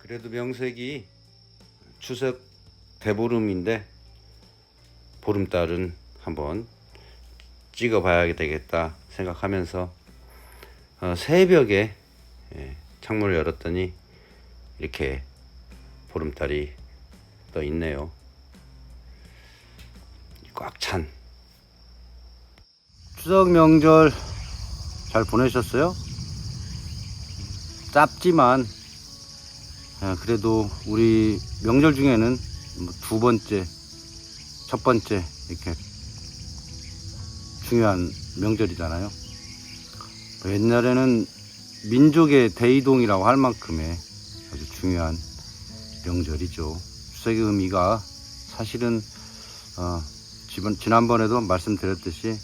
그래도 명색이 추석 대보름인데 보름달은 한번 찍어봐야 되겠다 생각하면서 새벽에 창문을 열었더니 이렇게 보름달이 떠 있네요. 꽉 찬 추석 명절 잘 보내셨어요? 짧지만 그래도 우리 명절 중에는 두 번째, 첫 번째 이렇게 중요한 명절이잖아요. 옛날에는 민족의 대이동이라고 할 만큼의 아주 중요한 명절이죠. 추석의 의미가 사실은 지난번에도 말씀드렸듯이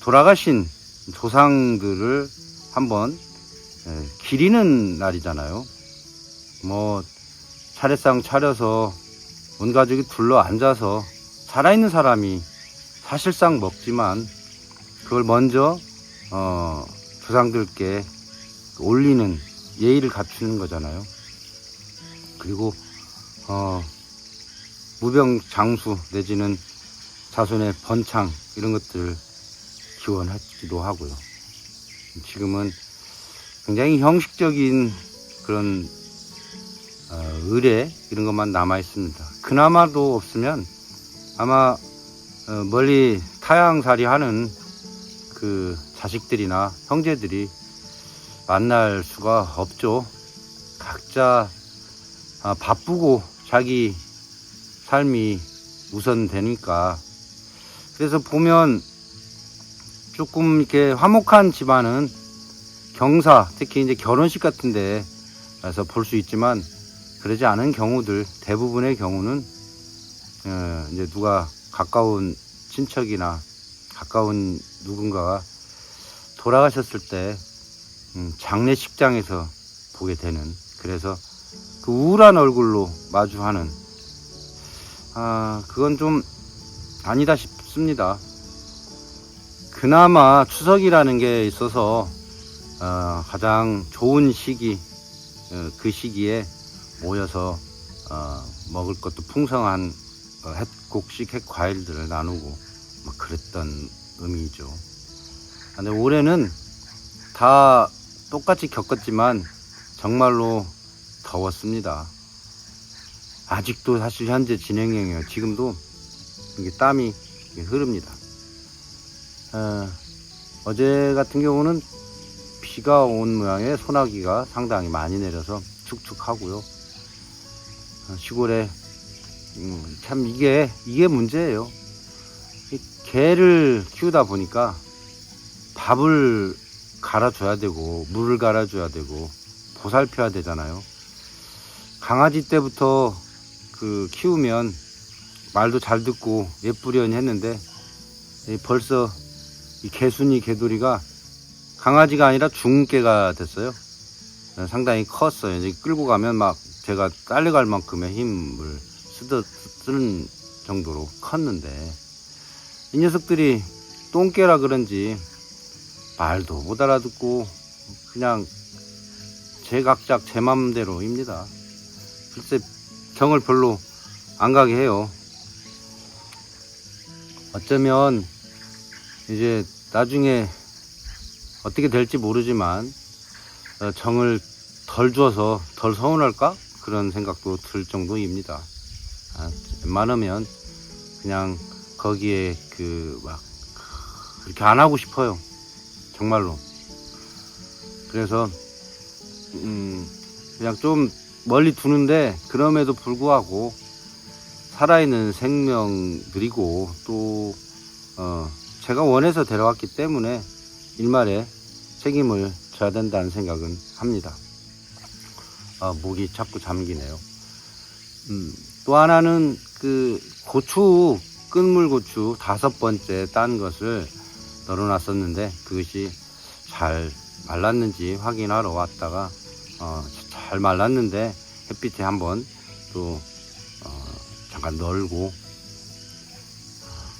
돌아가신 조상들을 한번 기리는 날이잖아요. 뭐 차례상 차려서 온 가족이 둘러 앉아서 살아있는 사람이 사실상 먹지만 그걸 먼저 조상들께 올리는 예의를 갖추는 거잖아요. 그리고 무병장수 내지는 자손의 번창 이런 것들 기원하기도 하고요. 지금은 굉장히 형식적인 그런 의례 이런 것만 남아 있습니다. 그나마도 없으면 아마 멀리 타향살이 하는 그 자식들이나 형제들이 만날 수가 없죠. 각자 바쁘고 자기 삶이 우선되니까. 그래서 보면 조금 이렇게 화목한 집안은 경사, 특히 이제 결혼식 같은 데서 볼 수 있지만 그러지 않은 경우들, 대부분의 경우는 이제 누가 가까운 친척이나 가까운 누군가가 돌아가셨을 때 장례식장에서 보게 되는, 그래서 그 우울한 얼굴로 마주하는, 그건 좀 아니다 싶습니다. 그나마 추석이라는 게 있어서 가장 좋은 시기, 그 시기에 모여서 먹을 것도 풍성한 곡식 과일들을 나누고 막 그랬던 의미죠. 근데 올해는 다 똑같이 겪었지만 정말로 더웠습니다. 아직도 사실 현재 진행형이에요. 지금도 이게 땀이 흐릅니다. 어제 같은 경우는 비가 온 모양의 소나기가 상당히 많이 내려서 축축하고요. 시골에 참 이게 문제예요. 개를 키우다 보니까 밥을 갈아줘야 되고 물을 갈아줘야 되고 보살펴야 되잖아요. 강아지 때부터 키우면 말도 잘 듣고 예쁘려니 했는데 벌써 이 개순이 개돌이가 강아지가 아니라 중개가 됐어요. 상당히 컸어요. 이제 끌고 가면 막 제가 딸려갈 만큼의 힘을 쓰는 정도로 컸는데 이 녀석들이 똥개라 그런지 말도 못 알아듣고 그냥 제각각 제 맘대로입니다. 글쎄 경을 별로 안 가게 해요. 어쩌면 이제 나중에 어떻게 될지 모르지만 정을 덜 줘서 덜 서운할까? 그런 생각도 들 정도입니다. 웬만하면 그냥 거기에 그렇게 안 하고 싶어요. 정말로. 그래서 그냥 좀 멀리 두는데 그럼에도 불구하고 살아있는 생명들이고 또 제가 원해서 데려왔기 때문에 일말에 책임을 져야 된다는 생각은 합니다. 목이 자꾸 잠기네요. 또 하나는 고추, 끈물고추 5번째 딴 것을 널어놨었는데 그것이 잘 말랐는지 확인하러 왔다가 잘 말랐는데 햇빛에 한번 또 잠깐 널고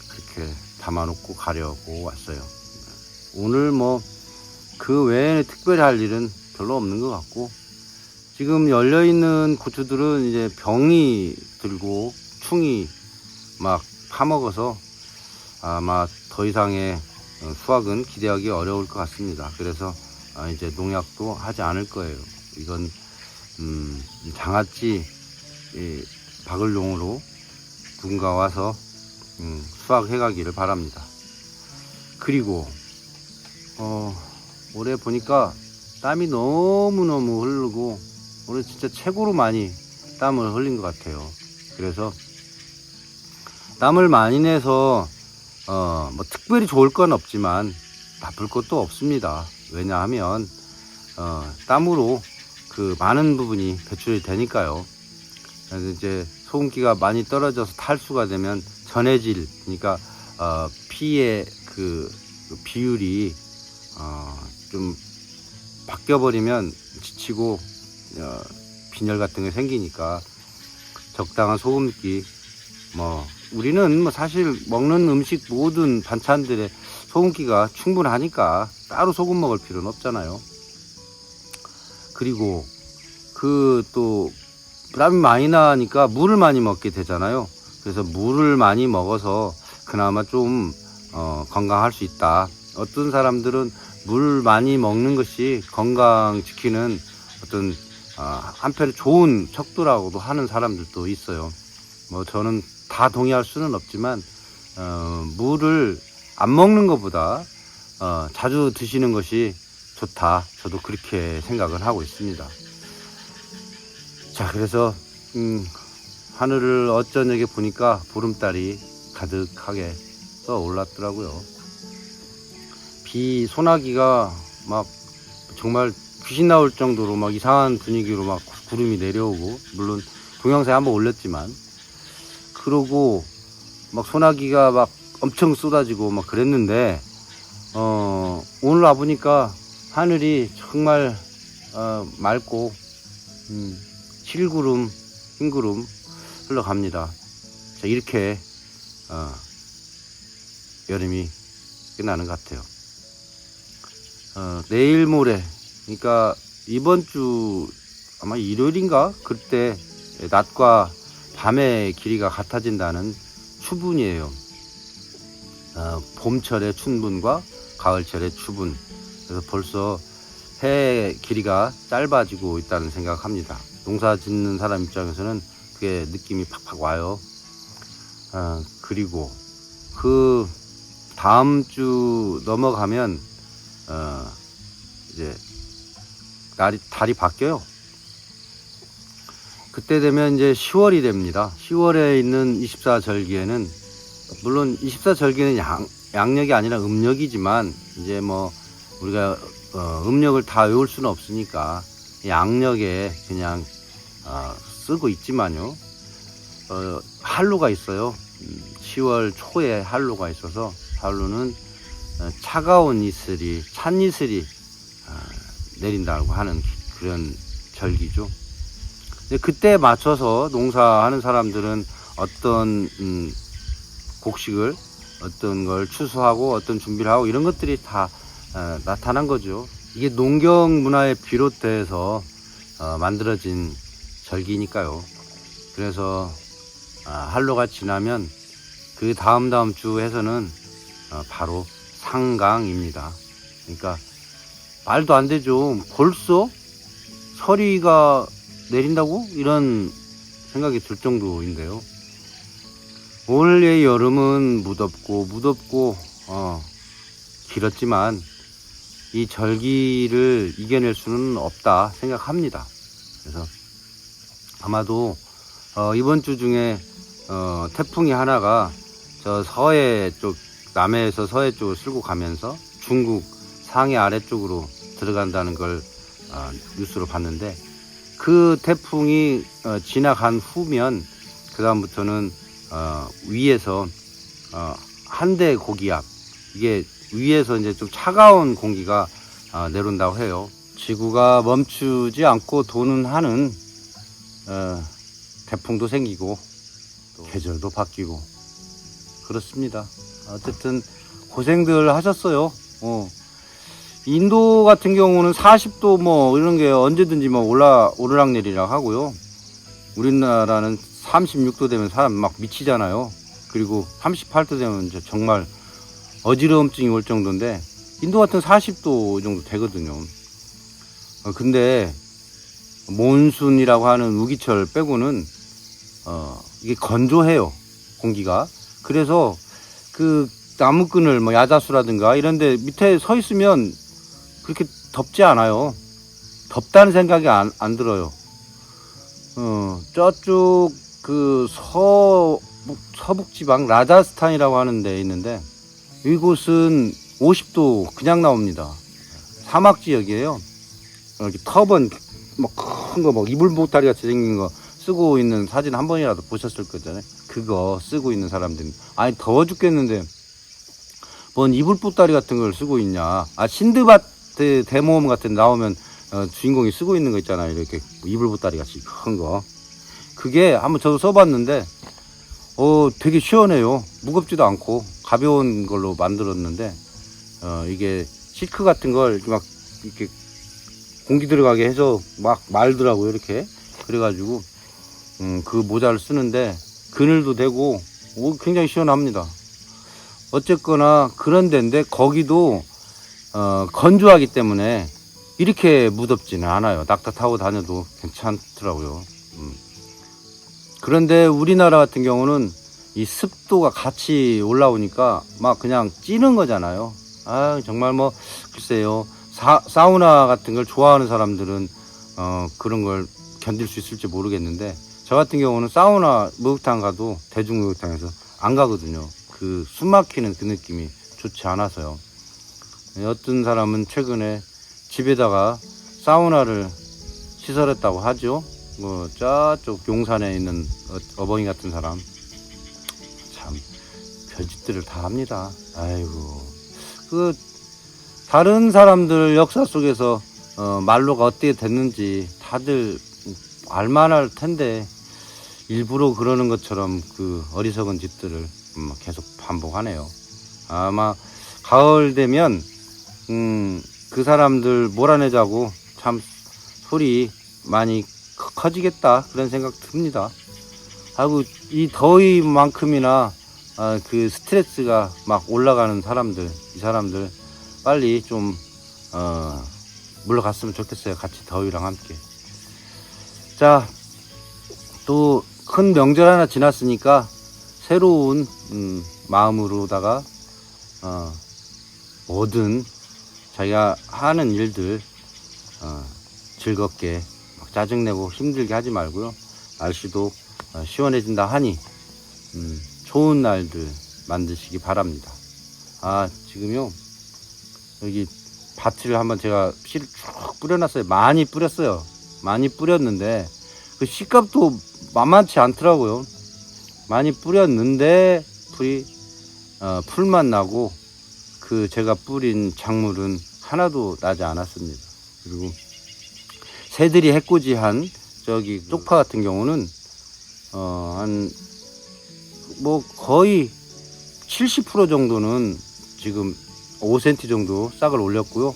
그렇게 담아놓고 가려고 왔어요. 오늘 뭐 그 외에 특별히 할 일은 별로 없는 것 같고 지금 열려있는 고추들은 이제 병이 들고 충이 막 파먹어서 아마 더 이상의 수확은 기대하기 어려울 것 같습니다. 그래서 이제 농약도 하지 않을 거예요. 이건 장아찌 박을용으로 누군가 와서 수확해 가기를 바랍니다. 그리고 올해 보니까 땀이 너무너무 흐르고 올해 진짜 최고로 많이 땀을 흘린 것 같아요. 그래서 땀을 많이 내서 뭐 특별히 좋을 건 없지만 나쁠 것도 없습니다. 왜냐하면 땀으로 그 많은 부분이 배출이 되니까요. 그래서 이제 소금기가 많이 떨어져서 탈수가 되면 전해질, 그러니까 피의 그 비율이 좀 바뀌어 버리면 지치고 빈혈 같은 게 생기니까 적당한 소금기, 뭐 우리는 뭐 사실 먹는 음식 모든 반찬들에 소금기가 충분하니까 따로 소금 먹을 필요는 없잖아요. 그리고 그 또 땀이 많이 나니까 물을 많이 먹게 되잖아요. 그래서 물을 많이 먹어서 그나마 좀 건강할 수 있다. 어떤 사람들은 물 많이 먹는 것이 건강 지키는 어떤 한편에 좋은 척도라고도 하는 사람들도 있어요. 뭐 저는 다 동의할 수는 없지만 물을 안 먹는 것보다 자주 드시는 것이 좋다. 저도 그렇게 생각을 하고 있습니다. 자, 그래서 하늘을 어쩌녁에 보니까 보름달이 가득하게 떠올랐더라고요. 소나기가 막 정말 귀신 나올 정도로 막 이상한 분위기로 막 구름이 내려오고, 물론 동영상에 한번 올렸지만, 그러고 막 소나기가 막 엄청 쏟아지고 막 그랬는데 오늘 와보니까 하늘이 정말 맑고 흰구름 흘러갑니다. 자, 이렇게 여름이 끝나는 것 같아요. 내일 모레, 그러니까 이번 주 아마 일요일인가 그때 낮과 밤의 길이가 같아진다는 추분이에요. 봄철의 춘분과 가을철의 추분. 그래서 벌써 해 길이가 짧아지고 있다는 생각합니다. 농사 짓는 사람 입장에서는 그게 느낌이 팍팍 와요. 그리고 그 다음 주 넘어가면 이제 달이 바뀌어요. 그때 되면 이제 10월이 됩니다. 10월에 있는 24절기에는, 물론 24절기는 양력이 아니라 음력이지만, 이제 뭐 우리가 음력을 다 외울 수는 없으니까 양력에 그냥 쓰고 있지만요. 한루가 있어요. 10월 초에 한루가 있어서, 한루는 차가운 이슬이, 찬이슬이 내린다고 하는 그런 절기죠. 그때 맞춰서 농사하는 사람들은 어떤 곡식을, 어떤 걸 추수하고 어떤 준비를 하고, 이런 것들이 다 나타난 거죠. 이게 농경 문화에 비롯돼서 만들어진 절기니까요. 그래서 한로가 지나면 그 다음 주 해서는 바로 상강입니다. 그러니까 말도 안 되죠. 벌써 서리가 내린다고? 이런 생각이 들 정도인데요. 올해의 여름은 무덥고 길었지만 이 절기를 이겨낼 수는 없다 생각합니다. 그래서 아마도 이번 주 중에 태풍이 하나가 저 서해 쪽, 남해에서 서해 쪽을 쓸고 가면서 중국 상해 아래쪽으로 들어간다는 걸 뉴스로 봤는데, 그 태풍이 지나간 후면 그 다음부터는 위에서 한대 고기압, 이게 위에서 이제 좀 차가운 공기가 내려온다고 해요. 지구가 멈추지 않고 도는 하는 태풍도 생기고 또 계절도 바뀌고 그렇습니다. 어쨌든 고생들 하셨어요. 인도 같은 경우는 40도 뭐 이런 게 언제든지 뭐 오르락내리락 하고요. 우리나라는 36도 되면 사람 막 미치잖아요. 그리고 38도 되면 이제 정말 어지러움증이 올 정도인데, 인도 같은 40도 정도 되거든요. 근데 몬순이라고 하는 우기철 빼고는 이게 건조해요, 공기가. 그래서 그 나무끈을 뭐 야자수라든가 이런데 밑에 서 있으면 그렇게 덥지 않아요. 덥다는 생각이 안 들어요. 저쪽 그 서북 지방 라자스탄이라고 하는 데 있는데, 이곳은 50도 그냥 나옵니다. 사막 지역이에요. 이렇게 터번 뭐 큰 거 뭐 이불 보따리 같이 생긴 거 쓰고 있는 사진 한 번이라도 보셨을 거잖아요. 그거 쓰고 있는 사람들이, 아니 더워 죽겠는데 뭔 이불 보따리 같은 걸 쓰고 있냐. 신드바트 대모험 같은 데 나오면 주인공이 쓰고 있는 거 있잖아요. 이렇게 이불 보따리 같이 큰 거. 그게 한번 저도 써봤는데 되게 시원해요. 무겁지도 않고 가벼운 걸로 만들었는데, 이게 실크 같은 걸 막 이렇게 공기 들어가게 해서 막 말더라고요. 이렇게. 그래가지고 그 모자를 쓰는데 그늘도 되고 굉장히 시원합니다. 어쨌거나 그런 데인데, 거기도 건조하기 때문에 이렇게 무덥지는 않아요. 낙타 타고 다녀도 괜찮더라고요. 그런데 우리나라 같은 경우는 이 습도가 같이 올라오니까 막 그냥 찌는 거잖아요. 정말 뭐 글쎄요, 사우나 같은 걸 좋아하는 사람들은 그런 걸 견딜 수 있을지 모르겠는데, 저 같은 경우는 사우나 목욕탕 가도 대중 목욕탕에서 안 가거든요. 그 숨 막히는 그 느낌이 좋지 않아서요. 어떤 사람은 최근에 집에다가 사우나를 시설했다고 하죠. 뭐 저쪽 용산에 있는 어벙이 같은 사람, 참 별짓들을 다 합니다. 아이고, 그 다른 사람들 역사 속에서 말로가 어떻게 됐는지 다들 알만할 텐데, 일부러 그러는 것처럼 그 어리석은 짓들을 계속 반복하네요. 아마 가을 되면 그 사람들 몰아내자고 참 소리 많이 커지겠다, 그런 생각 듭니다. 하고 이 더위만큼이나 그 스트레스가 막 올라가는 사람들, 이 사람들 빨리 좀 물러갔으면 좋겠어요. 같이 더위랑 함께. 자, 또 큰 명절 하나 지났으니까 새로운 마음으로다가 모든 자기가 하는 일들 즐겁게 막 짜증내고 힘들게 하지 말고요. 날씨도 시원해진다 하니 좋은 날들 만드시기 바랍니다. 지금요, 여기 밭을 한번 제가 씨를 쭉 뿌려놨어요. 많이 뿌렸어요. 많이 뿌렸는데 그 씨값도 만만치 않더라고요. 많이 뿌렸는데 풀만 나고 그 제가 뿌린 작물은 하나도 나지 않았습니다. 그리고 새들이 해코지한 저기 쪽파 같은 경우는 한 뭐 거의 70% 정도는 지금 5cm 정도 싹을 올렸고요.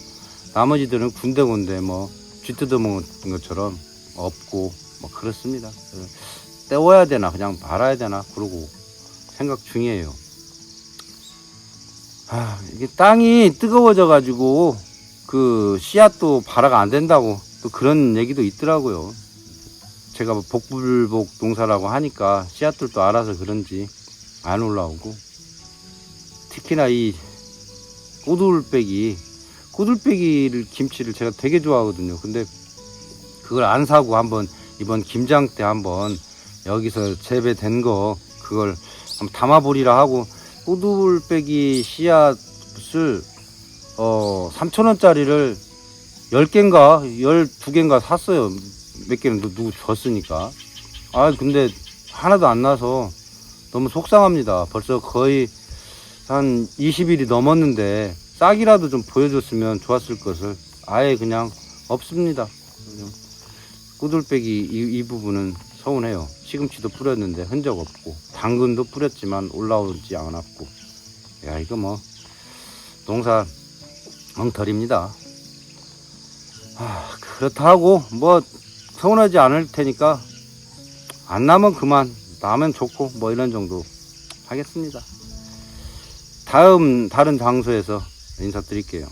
나머지들은 군데군데 뭐 쥐뜯어 먹은 것처럼 없고 뭐 그렇습니다. 떼워야 되나 그냥 말아야 되나 그러고 생각 중이에요. 이게 땅이 뜨거워져 가지고 그 씨앗도 발화가 안 된다고 또 그런 얘기도 있더라고요. 제가 뭐 복불복 농사라고 하니까 씨앗들도 알아서 그런지 안 올라오고, 특히나 이 꼬들빼기를 김치를 제가 되게 좋아하거든요. 근데 그걸 안 사고 한번 이번 김장 때 한번 여기서 재배된 거 그걸 한번 담아보리라 하고 꼬들빼기 씨앗을 3,000원짜리를 10개인가 12개인가 샀어요. 몇 개는 누구 줬으니까. 근데 하나도 안 나서 너무 속상합니다. 벌써 거의 한 20일이 넘었는데 싹이라도 좀 보여줬으면 좋았을 것을 아예 그냥 없습니다. 꼬들빼기 이 부분은 서운해요. 시금치도 뿌렸는데 흔적 없고, 당근도 뿌렸지만 올라오지 않았고, 이거 뭐 농사 엉터리입니다. 그렇다고 뭐 서운하지 않을 테니까 안 나면 그만, 나면 좋고 뭐 이런 정도 하겠습니다. 다른 장소에서 인사드릴게요.